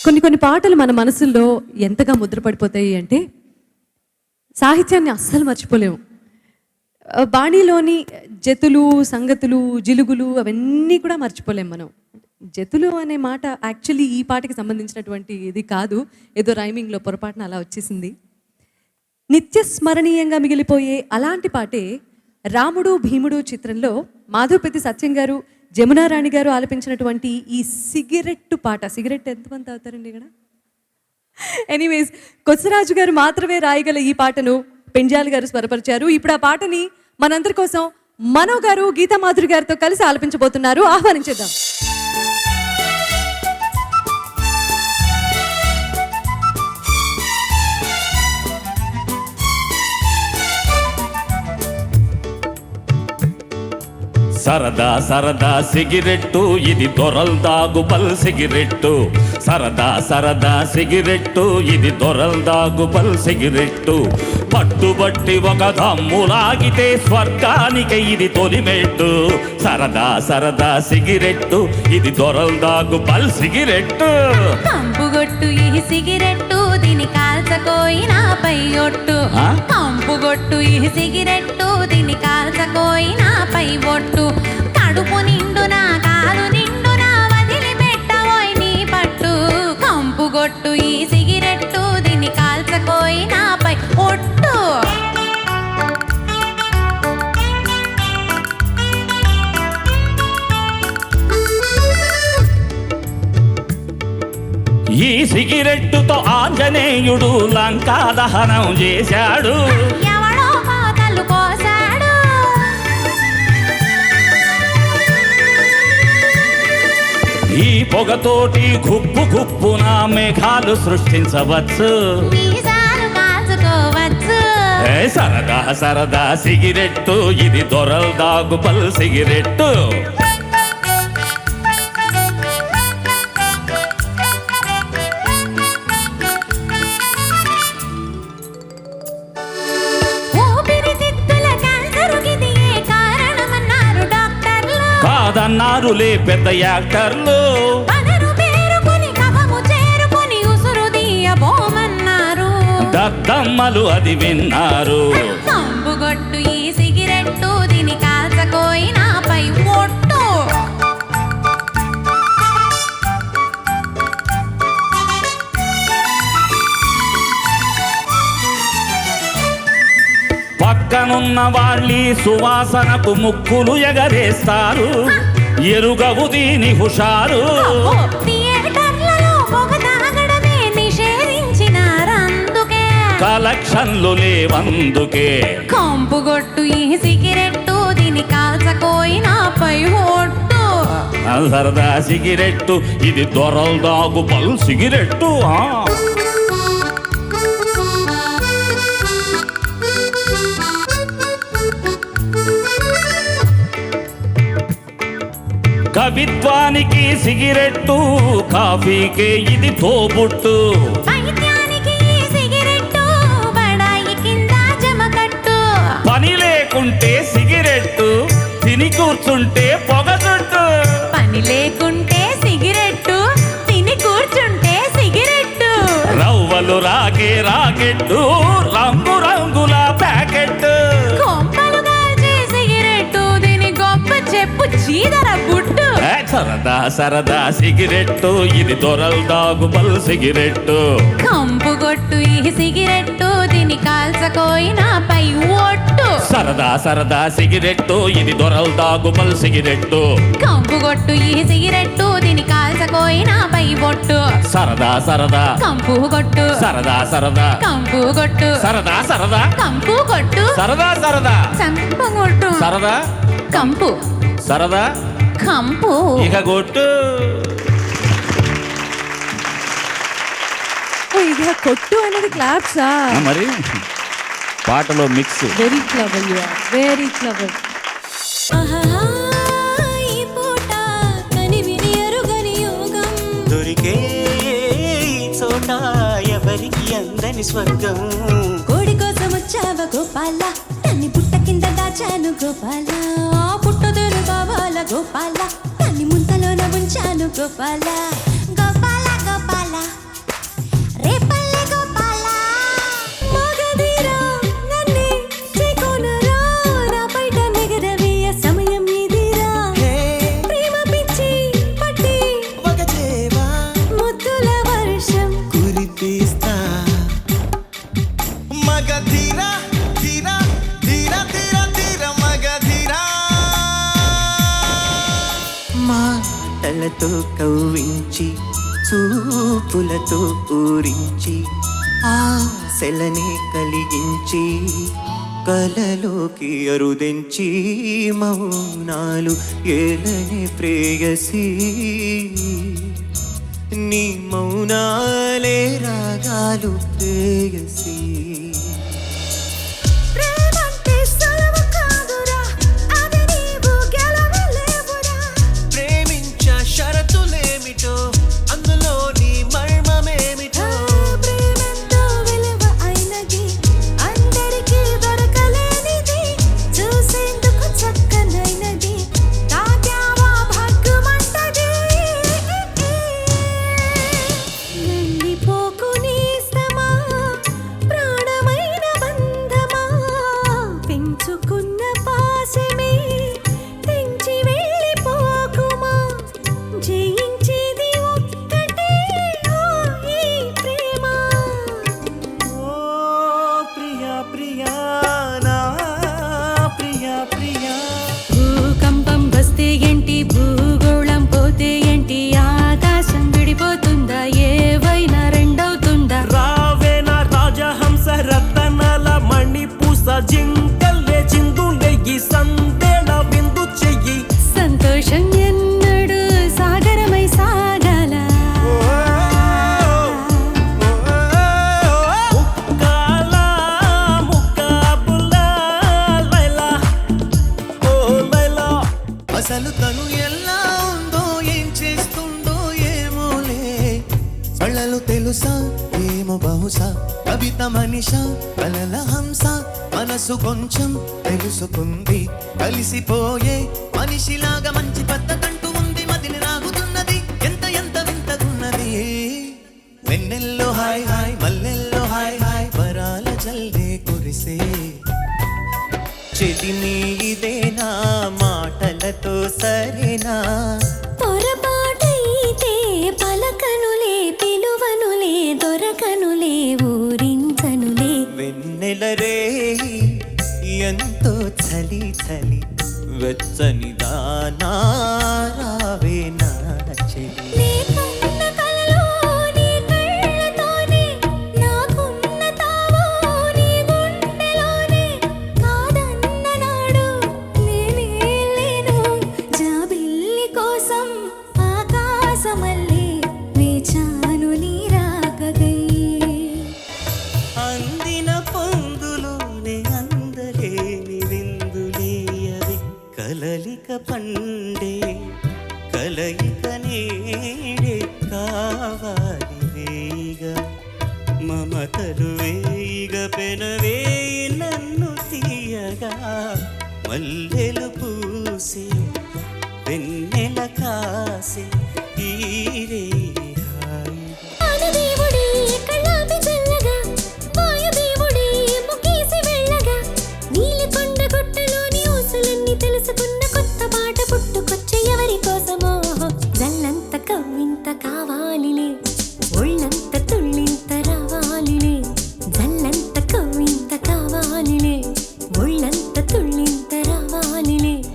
కొన్ని పాటలు మన మనసుల్లో ఎంతగా ముద్రపడిపోతాయి అంటే సాహిత్యాన్ని అస్సలు మర్చిపోలేము. బాణీలోని జతులు, సంగతులు, జిలుగులు అవన్నీ కూడా మర్చిపోలేము మనం. జతులు అనే మాట యాక్చువల్లీ ఈ పాటకి సంబంధించినటువంటి ఇది కాదు, ఏదో రైమింగ్లో పొరపాటున అలా వచ్చేసింది. నిత్య స్మరణీయంగా మిగిలిపోయే అలాంటి పాటే రాముడు భీముడు చిత్రంలో మాధవపెద్ది సత్యం గారు, జమునారాణి గారు ఆలపించినటువంటి ఈ సిగరెట్టు పాట. సిగరెట్ ఎంతమంది అవుతారండి ఇక్కడ? ఎనీవేస్, కొసరాజు గారు మాత్రమే రాయగల ఈ పాటను పెంజాల్ గారు స్వరపరిచారు. ఇప్పుడు ఆ పాటని మనందరి కోసం మనో గారు గీతా మాధురి గారితో కలిసి ఆలపించబోతున్నారు. ఆహ్వానించేద్దాం. సరదా సరదా సిగరెట్టు, ఇది దొరల్దాగు పల్ సిగరెట్టు. సరదా సరదా సిగరెట్టు, ఇది దొరల్దాగు పల్ సిగరెట్టు. పట్టుబట్టి ఒక దమ్ములాగితే స్వర్గానికి ఇది తొలిమెట్టు. సరదా సరదా సిగరెట్టు, ఇది దొరల్దాగు పల్ సిగరెట్టు. కంపుగొట్టు ఈ సిగరెట్టు, దీని కాల్చకోయినా పై ఒట్టు. కంపుగొట్టు ఈ సిగరెట్టు, దీని కాల్చకోయినా పై ఒట్టు. కడుపు నిండునా కాలు నిండునా వదిలిపెట్టవోయ్ నీ పట్టు. కంపుగొట్టు ఈ సిగరెట్టు, దీన్ని కాల్చకోయినా పై ఒట్టు. ఈ సిగరెట్టుతో ఆంజనేయుడు లంకా దహనం చేశాడు. ఎవడో పాతలు కోసాడు. ఈ పొగతోటి గుప్పు గుప్పున మేఘాలు సృష్టించవచ్చు. మీసాలు కాల్చుకోవచ్చు. సరదా సరదా సిగరెట్టు, ఇది దొరల్దాగు పల్ సిగరెట్టు. కాదన్నారులే పెద్ద యాక్టర్లు. దద్దమ్మలు అది విన్నారు. కంపుగొట్టు ఈ సిగరెట్టు, దీని కాల్చకోయినా పై ఒట్టు. పక్కనున్న వాళ్ళి సువాసనకు ముక్కులు ఎగరేస్తారు. ఎరుగవు దీని హుషారు. కలెక్షన్లు లేవందుకే. కంపుగొట్టు ఈ సిగరెట్టు, దీని కాల్చకోయినా పై ఒట్టు. సరదా సిగరెట్టు, ఇది దొరల్దాగు పల్ సిగరెట్టు. కవిత్వానికి సిగరెట్టు, కాఫీకే ఇది తోబుట్టు. పని లేకుంటే సిగరెట్టు, తిని కూర్చుంటే పొగచుట్టు. పని లేకుంటే సిగరెట్టు, తిని కూర్చుంటే సిగరెట్టు. రవ్వలు రాగే రాకెట్టు, రంగు రంగుల ప్యాకెట్. కొంపలు కాల్చే సిగరెట్టు, దీని గొప్ప చెప్పు చీదర బుట్టు. సరదా సరదా సిగరెట్టు, ఇది దొరల్దాగు పల్ సిగరెట్టు. కంపుగొట్టు ఈ సిగరెట్టు, దీని కాల్చకోయినా పై ఒట్టు. సరదా సరదా సిగరెట్టు, ఇది దొరల్దాగు పల్ సిగరెట్టు. కంపుగొట్టు ఈ సిగరెట్టు, దీని కాల్చకోయినా పై ఒట్టు. సరదా సరదా కంపుగొట్టు. సరదా సరదా కంపుగొట్టు. సరదా సరదా కంపుగొట్టు. సరదా సరదా చంపుగొట్టు. సరదా కంపు. సరదా కంపు. ఇక కొట్టు. ఇక కొట్టు అనేది క్లాప్సా? మరి పాటలో mix. Very clever, you are very clever. దొరికే చోట ఎవరికి అందని స్వర్గం. కోడి కోసం వచ్చావ గోపాల, తన్ని పుట్ట కింద దాచాను గోపాల. పుట్టదేను కావాల గోపాల, తన్ని ముంతలోన ఉంచాను గోపాల. గోపాల గోపాల చూపులతో ఊరించి ఆశలనే కలిగించి కలలోకి అరుదించి మౌనాలు ఏలనే ప్రేయసి నీ మౌనాలే రాగాలు ప్రేయసి ప్రేమంటే సులువు కాదురా, అది నీవు గెలవలేవురా. ప్రేమించ షరతులేమిటో అందులో నీ మర్మమేమిటో ప్రేమెంతో విలువ అయినది, అందరికీ దొరకలేనిది, చూసేందుకు చక్కనైనది, తాకావా భగ్గుమంటది. వెళ్ళిపోకు నేస్తమా, ప్రాణమైన బంధమా, పెంచుకున్న పాశమే తెంచి వెళ్ళిపోకుమా. జయించేది ఒక్కటే ఓ ఈ ప్రేమ. ఓ ప్రియా ప్రియా నా ప్రియా ప్రియా భూకంపం వస్తే ఏంటి, భూగోళం పోతే ఏంటి, ఆకాశం విడిపోతుందా, ఏవైనా రెండవుతుందా. రావే నా రాజహంస రతనల మణిపూస జింకల్లే చిందుండే ఈ సందేళ విందు చెయ్యి. సంతోషం ఎన్నడు సాగరమై సాగాల. ముక్కాల ముక్కాబుల లైలా ఓ లైలా. అసలు తను ఎలా ఉందో ఏం చేస్తుందో ఏమోలే కళ్ళలు తెలుసా ఏమో బహుశా కవిత మనిష కలల హంస మనసు కొంచెం తెలుసుకుంది కలిసిపోయే మనిషిలాగా మంచి పద్ధతంటూ ఉంది మదిని రాగుతున్నది ఎంత ఎంత వింతగున్నది వెన్నెల్లో హాయ్ హాయ్ మల్లెల్లో హాయ్ హాయ్ వరాల జల్దే కురిసే చెలిని ఇదేనా మాటలతో సరేనా పొరపాటైతే పలకనులే, పిలువనులే, దొరకనులే, ఊరించనులే. వెన్నెల రే ఎంతో చలి చలి వెచ్చని దానా రావే నా చెలి నీకున్న కలలో నీ కళ్ళతోనే, నాకున్న తావు నీ గుండెలోనే, కాదన్న నాడు నేనే లేను. జాబిల్లి కోసం ఆకాశమల్లే వేచాను నీ రాకగై. అందిన పొందులోనే అందలేని విందులేయవే కలలిక పండే కలయిక నీడే కావాలి వేగా మమతలు వే